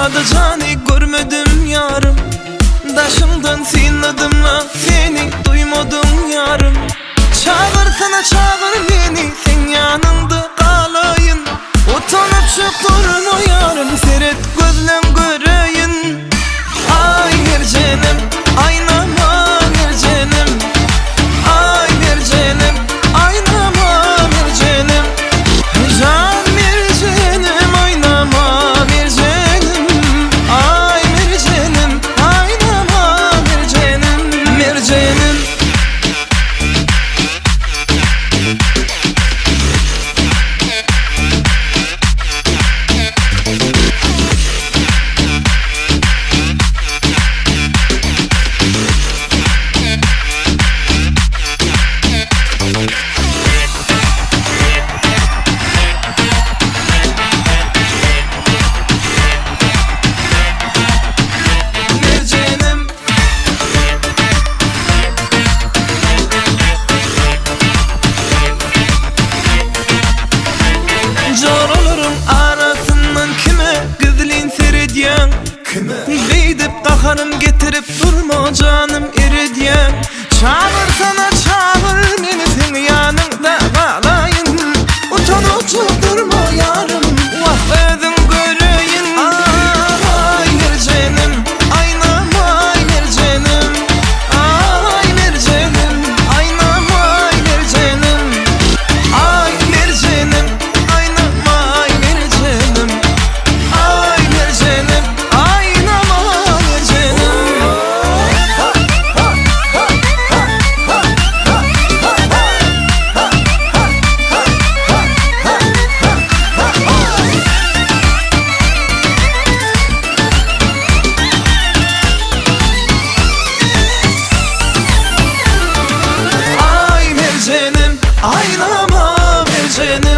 Olmadı cani görmedim yarım. Daşımdan sinadımla seni duymadım yarım. Çağırsana çağır beni, sen yanımda kalayın. Utanıp çıktırma yarım, seyret gözlem göreyim. Ay bir canım, aynama bir canım. Ay bir canım, aynama bir canım. Can bir canım, aynama bir canım. Ay bir canım, aynama bir canım. Bir canım. Beydip kaharım getirip durma canım eridyen. Çağırsana çağır beni, sen yanımda kalayın. Utanıp durma yarım, vah özün göreyim. Ay bir canım, aynama bir canım. Ay bir canım, aynama bir canım. Ay bir canım, aynama bir canım. Ay bir canım, aynama bir canım.